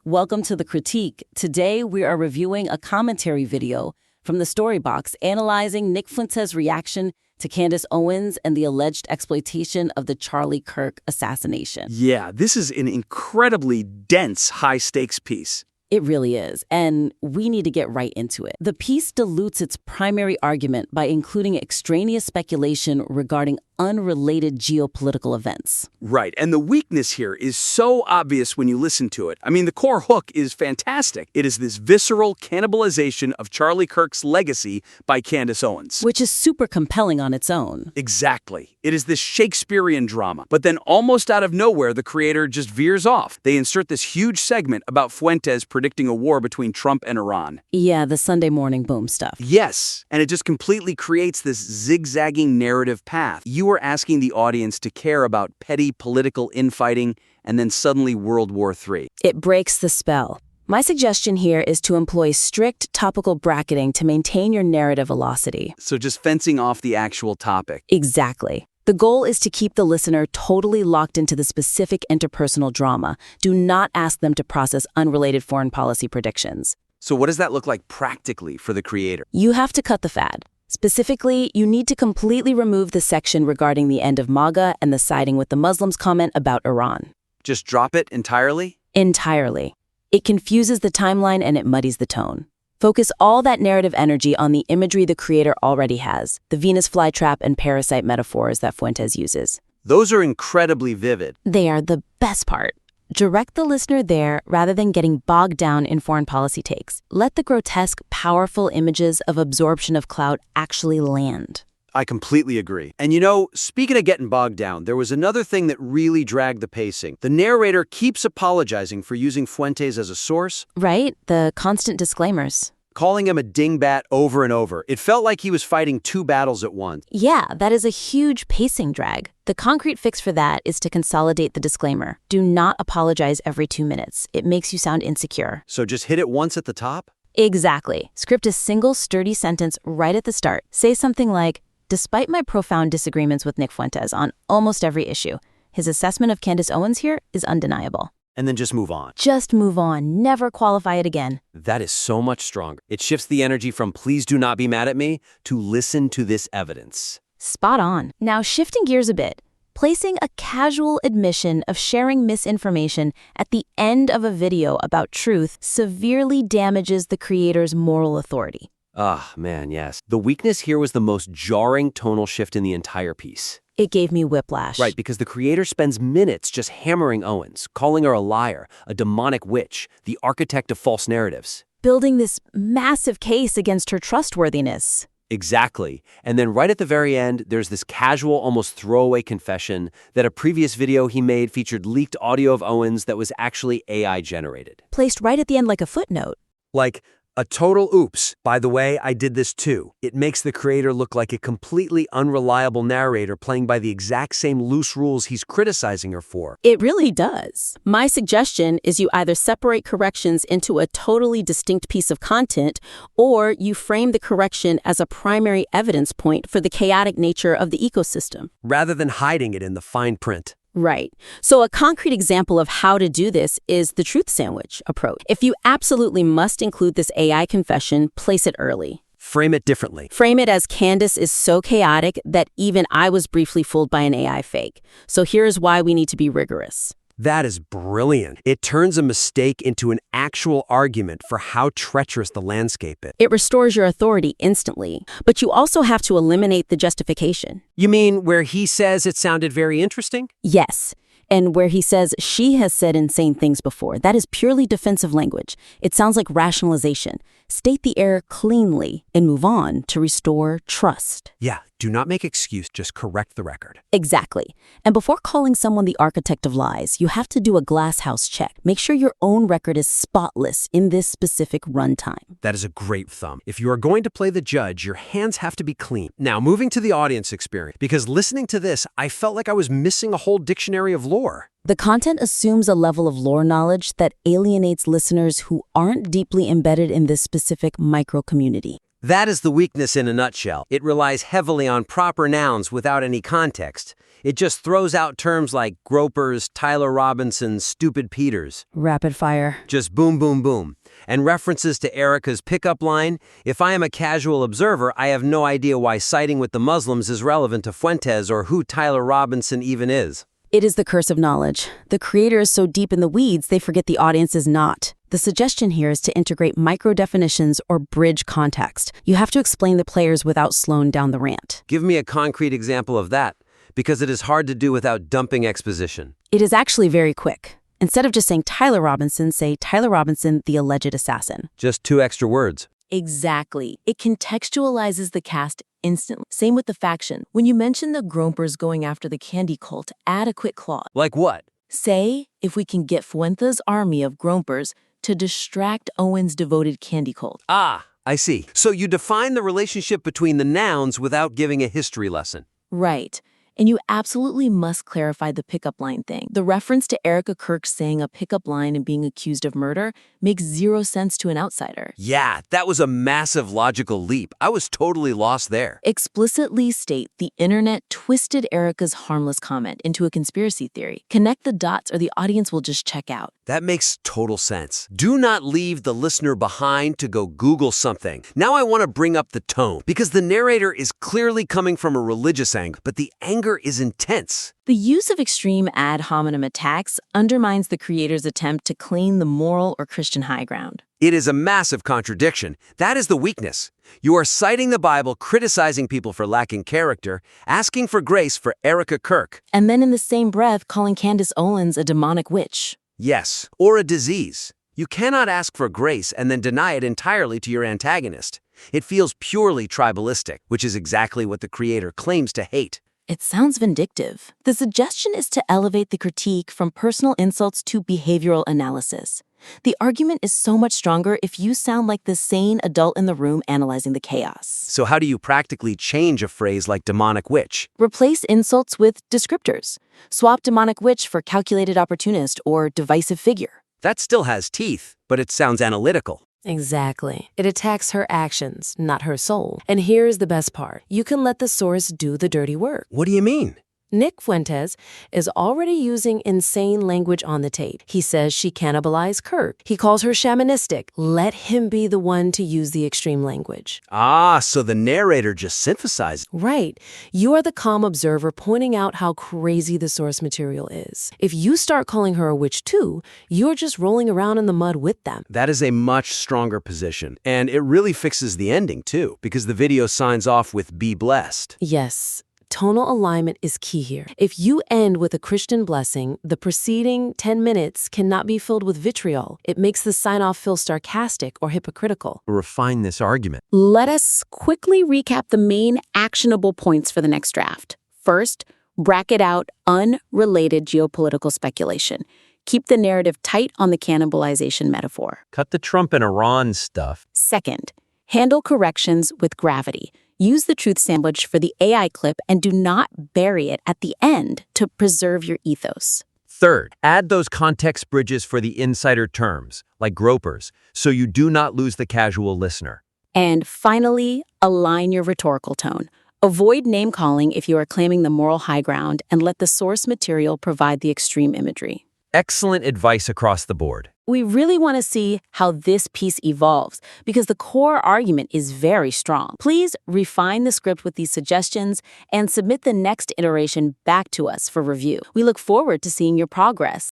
Welcome to The Critique. Today, we are reviewing a commentary video from the Storybox analyzing Nick Fuentes' reaction to Candace Owens and the alleged exploitation of the Charlie Kirk assassination. Yeah, this is an incredibly dense, high-stakes piece. It really is, and we need to get right into it. The piece dilutes its primary argument by including extraneous speculation regarding unrelated geopolitical events. Right, and the weakness here is so obvious when you listen to it. I mean, the core hook is fantastic. It is this visceral cannibalization of Charlie Kirk's legacy by Candace Owens. Which is super compelling on its own. Exactly. It is this Shakespearean drama. But then almost out of nowhere, the creator just veers off. They insert this huge segment about Fuentes predicting a war between Trump and Iran. Yeah, the Sunday morning boom stuff. Yes, and it just completely creates this zigzagging narrative path. You are asking the audience to care about petty political infighting and then suddenly World War III. It breaks the spell. My suggestion here is to employ strict topical bracketing to maintain your narrative velocity. So just fencing off the actual topic. Exactly. The goal is to keep the listener totally locked into the specific interpersonal drama. Do not ask them to process unrelated foreign policy predictions. So what does that look like practically for the creator? You have to cut the fad. Specifically, you need to completely remove the section regarding the end of MAGA and the siding with the Muslims comment about Iran. Just drop it entirely? Entirely. It confuses the timeline and it muddies the tone. Focus all that narrative energy on the imagery the creator already has, the Venus flytrap and parasite metaphors that Fuentes uses. Those are incredibly vivid. They are the best part. Direct the listener there rather than getting bogged down in foreign policy takes. Let the grotesque, powerful images of absorption of cloud actually land. I completely agree. And you know, speaking of getting bogged down, there was another thing that really dragged the pacing. The narrator keeps apologizing for using Fuentes as a source. Right? The constant disclaimers. Calling him a dingbat over and over. It felt like he was fighting two battles at once. Yeah, that is a huge pacing drag. The concrete fix for that is to consolidate the disclaimer. Do not apologize every 2 minutes. It makes you sound insecure. So just hit it once at the top? Exactly. Script a single sturdy sentence right at the start. Say something like, despite my profound disagreements with Nick Fuentes on almost every issue, his assessment of Candace Owens here is undeniable. And then just move on. Just move on. Never qualify it again. That is so much stronger. It shifts the energy from please do not be mad at me to listen to this evidence. Spot on. Now shifting gears a bit, placing a casual admission of sharing misinformation at the end of a video about truth severely damages the creator's moral authority. Ah, man, yes. The weakness here was the most jarring tonal shift in the entire piece. It gave me whiplash. Right, because the creator spends minutes just hammering Owens, calling her a liar, a demonic witch, the architect of false narratives. Building this massive case against her trustworthiness. Exactly. And then right at the very end, there's this casual, almost throwaway confession that a previous video he made featured leaked audio of Owens that was actually AI generated. Placed right at the end like a footnote. Like, a total oops. By the way, I did this too. It makes the creator look like a completely unreliable narrator playing by the exact same loose rules he's criticizing her for. It really does. My suggestion is you either separate corrections into a totally distinct piece of content, or you frame the correction as a primary evidence point for the chaotic nature of the ecosystem. Rather than hiding it in the fine print. Right. So a concrete example of how to do this is the truth sandwich approach. If you absolutely must include this AI confession, place it early. Frame it differently. Frame it as Candace is so chaotic that even I was briefly fooled by an AI fake. So here's why we need to be rigorous. That is brilliant. It turns a mistake into an actual argument for how treacherous the landscape is. It restores your authority instantly, but you also have to eliminate the justification. You mean where he says it sounded very interesting? Yes. And where he says she has said insane things before. That is purely defensive language. It sounds like rationalization. State the error cleanly and move on to restore trust. Yeah, do not make excuse, just correct the record. Exactly. And before calling someone the architect of lies, you have to do a glass house check. Make sure your own record is spotless in this specific runtime. That is a great thumb. If you are going to play the judge, your hands have to be clean. Now, moving to the audience experience, because listening to this, I felt like I was missing a whole dictionary of lore. The content assumes a level of lore knowledge that alienates listeners who aren't deeply embedded in this specific micro-community. That is the weakness in a nutshell. It relies heavily on proper nouns without any context. It just throws out terms like gropers, Tyler Robinson, stupid Peters. Rapid fire. Just boom, boom, boom. And references to Erica's pickup line, if I am a casual observer, I have no idea why siding with the Muslims is relevant to Fuentes or who Tyler Robinson even is. It is the curse of knowledge. The creator is so deep in the weeds, they forget the audience is not. The suggestion here is to integrate micro-definitions or bridge context. You have to explain the players without slowing down the rant. Give me a concrete example of that, because it is hard to do without dumping exposition. It is actually very quick. Instead of just saying Tyler Robinson, say Tyler Robinson, the alleged assassin. Just 2 extra words. Exactly. It contextualizes the cast instantly. Same with the faction. When you mention the Gropers going after the candy cult, add a quick clause. Like what? Say, if we can get Fuentes' army of Gropers to distract Owens' devoted candy cult. Ah, I see. So you define the relationship between the nouns without giving a history lesson. Right. And you absolutely must clarify the pickup line thing. The reference to Erica Kirk saying a pickup line and being accused of murder makes zero sense to an outsider. Yeah, that was a massive logical leap. I was totally lost there. Explicitly state the internet twisted Erica's harmless comment into a conspiracy theory. Connect the dots or the audience will just check out. That makes total sense. Do not leave the listener behind to go Google something. Now I want to bring up the tone, because the narrator is clearly coming from a religious angle, but the anger is intense. The use of extreme ad hominem attacks undermines the creator's attempt to claim the moral or Christian high ground. It is a massive contradiction. That is the weakness. You are citing the Bible, criticizing people for lacking character, asking for grace for Erica Kirk. And then in the same breath, calling Candace Owens a demonic witch. Yes, or a disease. You cannot ask for grace and then deny it entirely to your antagonist. It feels purely tribalistic, which is exactly what the creator claims to hate. It sounds vindictive. The suggestion is to elevate the critique from personal insults to behavioral analysis. The argument is so much stronger if you sound like the sane adult in the room analyzing the chaos. So how do you practically change a phrase like demonic witch? Replace insults with descriptors. Swap demonic witch for calculated opportunist or divisive figure. That still has teeth, but it sounds analytical. Exactly. It attacks her actions, not her soul. And here's the best part. You can let the source do the dirty work. What do you mean? Nick Fuentes is already using insane language on the tape. He says she cannibalized Kirk. He calls her shamanistic. Let him be the one to use the extreme language. Ah, so the narrator just synthesized. Right. You are the calm observer pointing out how crazy the source material is. If you start calling her a witch too, you're just rolling around in the mud with them. That is a much stronger position. And it really fixes the ending too, because the video signs off with "be blessed." Yes. Tonal alignment is key here. If you end with a Christian blessing, the preceding 10 minutes cannot be filled with vitriol. It makes the sign-off feel sarcastic or hypocritical. Refine this argument. Let us quickly recap the main actionable points for the next draft. First, bracket out unrelated geopolitical speculation. Keep the narrative tight on the cannibalization metaphor. Cut the Trump and Iran stuff. Second, handle corrections with gravity. Use the truth sandwich for the AI clip and do not bury it at the end to preserve your ethos. Third, add those context bridges for the insider terms, like gropers, so you do not lose the casual listener. And finally, align your rhetorical tone. Avoid name-calling if you are claiming the moral high ground, and let the source material provide the extreme imagery. Excellent advice across the board. We really want to see how this piece evolves because the core argument is very strong. Please refine the script with these suggestions and submit the next iteration back to us for review. We look forward to seeing your progress.